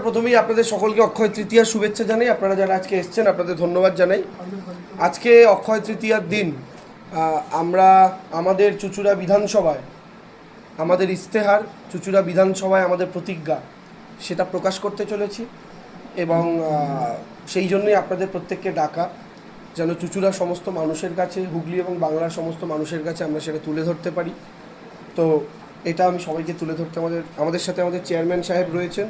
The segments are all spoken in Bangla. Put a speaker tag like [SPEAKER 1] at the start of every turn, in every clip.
[SPEAKER 1] প্রথমেই আপনাদের সকলকে অক্ষয় তৃতীয়ার শুভেচ্ছা জানাই। আপনারা যারা আজকে এসেছেন আপনাদের ধন্যবাদ জানাই। আজকে অক্ষয় তৃতীয়ার দিন আমরা আমাদের চুঁচুড়া বিধানসভায় আমাদের ইস্তেহার, চুঁচুড়া বিধানসভায় আমাদের প্রতিজ্ঞা, সেটা প্রকাশ করতে চলেছি এবং সেই জন্যই আপনাদের প্রত্যেককে ডাকা, যেন চুঁচুড়ার সমস্ত মানুষের কাছে, হুগলি এবং বাংলার সমস্ত মানুষের কাছে আমরা সেটা তুলে ধরতে পারি। তো এটা আমি সবাইকে তুলে ধরতে আমাদের সাথে আমাদের চেয়ারম্যান সাহেব রয়েছেন,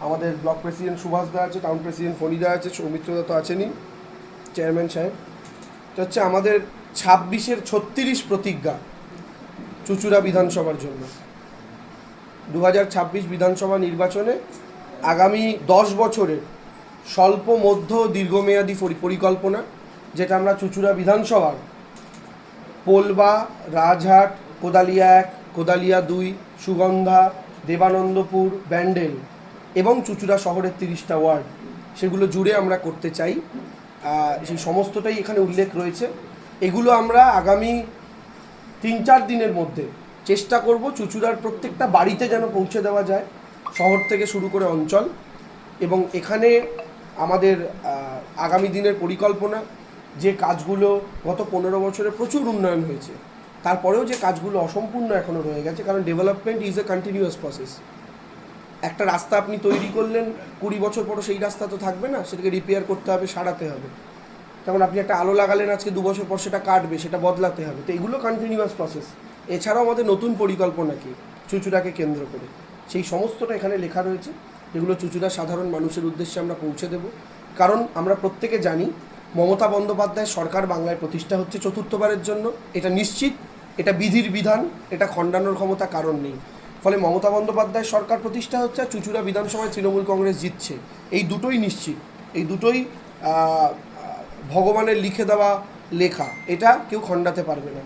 [SPEAKER 1] আমাদের ব্লক প্রেসিডেন্ট সুভাষ দা আছে, টাউন প্রেসিডেন্ট ফণিদা আছে, সৌমিত্রদা তো আছেনই, চেয়ারম্যান সাহেব। এটা হচ্ছে আমাদের 26-এর 36 প্রতিজ্ঞা চুঁচুড়া বিধানসভার জন্য। 2026 বিধানসভা নির্বাচনে আগামী 10 বছরের স্বল্প মধ্য দীর্ঘমেয়াদী পরিকল্পনা, যেটা আমরা চুঁচুড়া বিধানসভার পোলবা, রাজহাট, কোদালিয়া 1, কোদালিয়া 2, সুগন্ধা, দেবানন্দপুর, ব্যান্ডেল এবং চুঁচুড়া শহরের 30টা ওয়ার্ড, সেগুলো জুড়ে আমরা করতে চাই। সেই সমস্তটাই এখানে উল্লেখ রয়েছে। এগুলো আমরা আগামী 3-4 দিনের মধ্যে চেষ্টা করব চুঁচুড়ার প্রত্যেকটা বাড়িতে যেন পৌঁছে দেওয়া যায়, শহর থেকে শুরু করে অঞ্চল। এবং এখানে আমাদের আগামী দিনের পরিকল্পনা, যে কাজগুলো গত 15 বছরে প্রচুর উন্নয়ন হয়েছে, তারপরেও যে কাজগুলো অসম্পূর্ণ এখনও রয়ে গেছে, কারণ development is a continuous process. একটা রাস্তা আপনি তৈরি করলেন, 20 বছর পরও সেই রাস্তা তো থাকবে না, সেটাকে রিপেয়ার করতে হবে, সারাতে হবে। তেমন আপনি একটা আলো লাগালেন, আজকে 2 বছর পর সেটা কাটবে, সেটা বদলাতে হবে। তো এগুলো কন্টিনিউয়াস প্রসেস। এছাড়াও আমাদের নতুন পরিকল্পনা কি চুঁচুড়াকে কেন্দ্র করে, সেই সমস্তটা এখানে লেখা রয়েছে, যেগুলো চুঁচুড়ার সাধারণ মানুষের উদ্দেশ্যে আমরা পৌঁছে দেব। কারণ আমরা প্রত্যেকে জানি মমতা বন্দ্যোপাধ্যায়ের সরকার বাংলায় প্রতিষ্ঠা হচ্ছে 4র্থবারের জন্য। এটা নিশ্চিত, এটা বিধির বিধান, এটা খণ্ডানোর ক্ষমতা কারণ নেই। ফলে মমতা বন্দ্যোপাধ্যায়ের সরকার প্রতিষ্ঠা হচ্ছে আর চুঁচুড়া বিধানসভায় তৃণমূল কংগ্রেস জিতছে, এই দুটোই নিশ্চিত, এই দুটোই ভগবানের লিখে দেওয়া লেখা, এটা কেউ খণ্ডাতে পারবে না।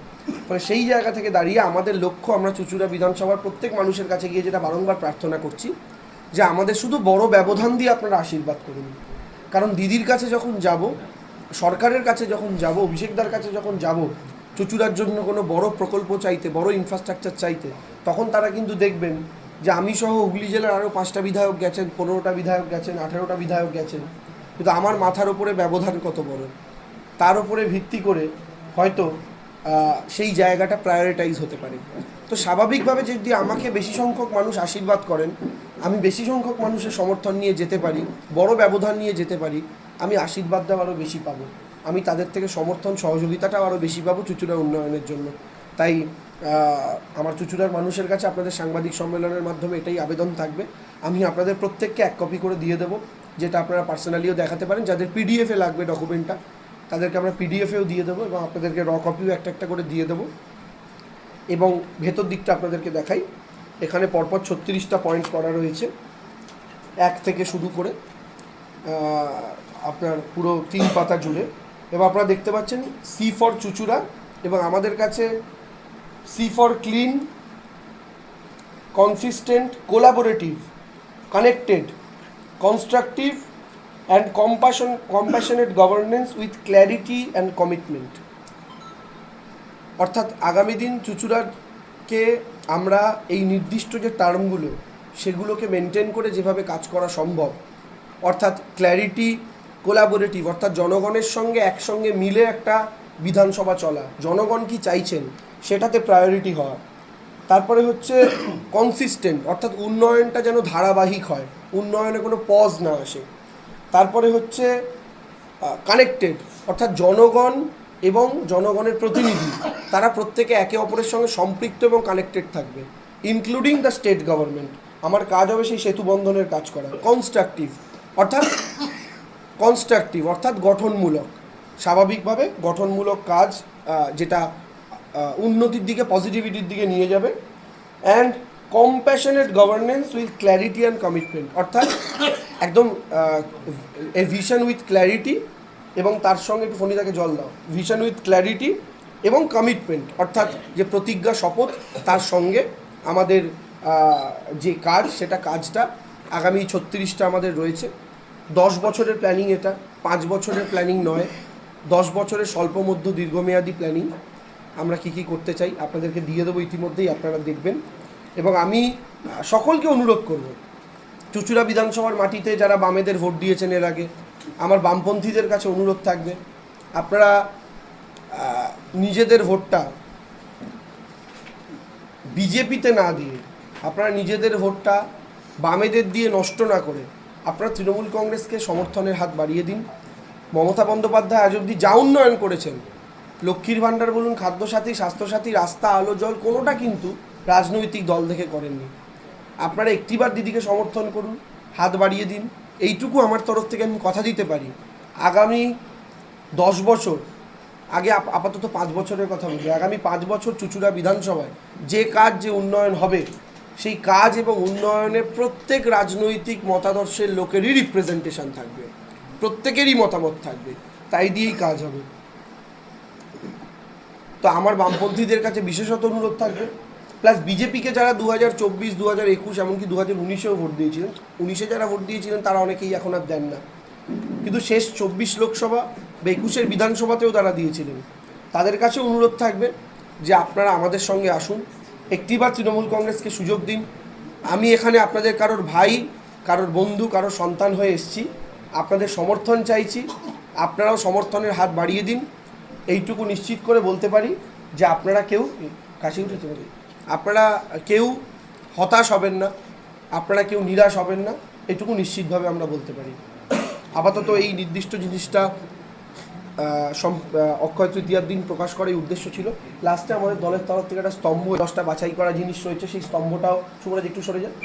[SPEAKER 1] ফলে সেই জায়গা থেকে দাঁড়িয়ে আমাদের লক্ষ্য, আমরা চুঁচুড়া বিধানসভার প্রত্যেক মানুষের কাছে গিয়ে যেটা বারংবার প্রার্থনা করছি, যে আমাদের শুধু বড় ব্যবধান দিয়ে আপনারা আশীর্বাদ করুন। কারণ দিদির কাছে যখন যাব, সরকারের কাছে যখন যাব, অভিষেকদার কাছে যখন যাব চুঁচুড়ার জন্য কোনো বড় প্রকল্প চাইতে, বড় ইনফ্রাস্ট্রাকচার চাইতে, তখন তারা কিন্তু দেখবেন যে আমি সহ হুগলি জেলার আরও 5টা বিধায়ক গেছেন, 15টা বিধায়ক গেছেন, 18টা বিধায়ক গেছেন, কিন্তু আমার মাথার ওপরে ব্যবধান কত বড়, তার উপরে ভিত্তি করে হয়তো সেই জায়গাটা প্রায়োরিটাইজ হতে পারে। তো স্বাভাবিকভাবে যদি আমাকে বেশি সংখ্যক মানুষ আশীর্বাদ করেন, আমি বেশি সংখ্যক মানুষের সমর্থন নিয়ে যেতে পারি, বড় ব্যবধান নিয়ে যেতে পারি, আমি আশীর্বাদটাও আরও বেশি পাবো, আমি তাদের থেকে সমর্থন সহযোগিতাটাও আরও বেশি পাবো চুঁচুড়া উন্নয়নের জন্য। তাই আমার চুঁচুড়ার মানুষের কাছে আপনাদের সাংবাদিক সম্মেলনের মাধ্যমে এটাই আবেদন থাকবে। আমি আপনাদের প্রত্যেককে 1 কপি করে দিয়ে দেবো, যেটা আপনারা পার্সোনালিও দেখাতে পারেন। যাদের পিডিএফে লাগবে ডকুমেন্টটা, তাদেরকে আমরা পিডিএফেও দিয়ে দেবো এবং আপনাদেরকে র কপিও একটা করে দিয়ে দেবো। এবং ভেতর দিকটা আপনাদেরকে দেখাই, এখানে পরপর 36টা পয়েন্ট করা রয়েছে, 1 থেকে শুরু করে আপনার পুরো 3 পাতা জুড়ে। এবং আপনারা দেখতে পাচ্ছেন সি ফর চুঁচুড়া, এবং আমাদের কাছে C for clean, consistent, collaborative, connected, constructive and compassionate governance with clarity and commitment. অর্থাৎ আগামী দিন চুঁচুড়াকে আমরা এই নির্দিষ্ট যে টার্মগুলো, সেগুলোকে মেনটেন করে যেভাবে কাজ করা সম্ভব, অর্থাৎ ক্ল্যারিটি, কোলাবোরেটিভ, অর্থাৎ জনগণের সঙ্গে একসঙ্গে মিলে একটা বিধানসভা চলা, জনগণ কি চাইছেন সেটাতে প্রায়োরিটি হওয়া। তারপরে হচ্ছে কনসিস্টেন্ট, অর্থাৎ উন্নয়নটা যেন ধারাবাহিক হয়, উন্নয়নে কোনো পজ না আসে। তারপরে হচ্ছে কানেক্টেড, অর্থাৎ জনগণ এবং জনগণের প্রতিনিধি তারা প্রত্যেকে একে অপরের সঙ্গে সম্পৃক্ত এবং কানেক্টেড থাকবে, ইনক্লুডিং দ্য স্টেট গভর্নমেন্ট। আমার কাজ হবে সেই সেতু বন্ধনের কাজ করা। কনস্ট্রাকটিভ অর্থাৎ গঠনমূলক, স্বাভাবিকভাবে গঠনমূলক কাজ, যেটা উন্নতির দিকে, পজিটিভিটির দিকে নিয়ে যাবে। And compassionate governance with clarity and commitment, অর্থাৎ একদম এ ভিশন উইথ ক্ল্যারিটি, এবং তার সঙ্গে একটু ফণিদাকে জল দাও, ভিশন উইথ ক্ল্যারিটি এবং কমিটমেন্ট, অর্থাৎ যে প্রতিজ্ঞা, শপথ, তার সঙ্গে আমাদের যে কাজ, সেটা কাজটা আগামী 36টা আমাদের রয়েছে। 10 বছরের প্ল্যানিং এটা, 5 বছরের প্ল্যানিং নয়, 10 বছরের স্বল্প মধ্য দীর্ঘমেয়াদী প্ল্যানিং। আমরা কী করতে চাই আপনাদেরকে দিয়ে দেবো ইতিমধ্যেই, আপনারা দেখবেন। এবং আমি সকলকে অনুরোধ করব, চুঁচুড়া বিধানসভার মাটিতে যারা বামেদের ভোট দিয়েছেন এর আগে, আমার বামপন্থীদের কাছে অনুরোধ থাকবে, আপনারা নিজেদের ভোটটা বিজেপিতে না দিয়ে, আপনারা নিজেদের ভোটটা বামেদের দিয়ে নষ্ট না করে আপনারা তৃণমূল কংগ্রেসকে সমর্থনের হাত বাড়িয়ে দিন। মমতা বন্দ্যোপাধ্যায় আজ অবধি যা উন্নয়ন করেছেন, লক্ষ্মীর ভাণ্ডার বলুন, খাদ্যসাথী, স্বাস্থ্যসাথী, রাস্তা, আলো, জল, কোনোটা কিন্তু রাজনৈতিক দল দেখে করেননি। আপনারা একটিবার দিদিকে সমর্থন করুন, হাত বাড়িয়ে দিন। এইটুকু আমার তরফ থেকে আমি কথা দিতে পারি, আগামী 10 বছর, আগে আপাতত 5 বছরের কথা বলি, আগামী 5 বছর চুঁচুড়া বিধানসভায় যে কাজ, যে উন্নয়ন হবে, সেই কাজ এবং উন্নয়নের প্রত্যেক রাজনৈতিক মতাদর্শের লোকেরই রিপ্রেজেন্টেশন থাকবে, প্রত্যেকেরই মতামত থাকবে, তাই দিয়েই কাজ হবে। তো আমার বামপন্থীদের কাছে বিশেষত অনুরোধ থাকবে, প্লাস বিজেপিকে যারা 2024, 2021, এমনকি 2019-এও ভোট দিয়েছিলেন, 19-এ যারা ভোট দিয়েছিলেন তারা অনেকেই এখন আর দেন না, কিন্তু শেষ 24 লোকসভা বা 21-এর বিধানসভাতেও তারা দিয়েছিলেন, তাদের কাছে অনুরোধ থাকবে যে আপনারা আমাদের সঙ্গে আসুন, একটিবার তৃণমূল কংগ্রেসকে সুযোগ দিন। আমি এখানে আপনাদের কারোর ভাই, কারোর বন্ধু, কারোর সন্তান হয়ে এসেছি, আপনাদের সমর্থন চাইছি, আপনারাও সমর্থনের হাত বাড়িয়ে দিন। এইটুকু নিশ্চিত করে বলতে পারি যে আপনারা কেউ কাশি উঠেছে নাকি, আপনারা কেউ হতাশ হবেন না, আপনারা কেউ নিরাশ হবেন না, এটুকু নিশ্চিতভাবে আমরা বলতে পারি। আপাতত এই নির্দিষ্ট জিনিসটা অক্ষয় তৃতীয়ার দিন প্রকাশ করার উদ্দেশ্য ছিল। লাস্টে আমাদের দলের তরফ থেকে একটা স্তম্ভ, 10টা বাছাই করা জিনিস রয়েছে, সেই স্তম্ভটাও সুমরাজ একটু সরে যায়।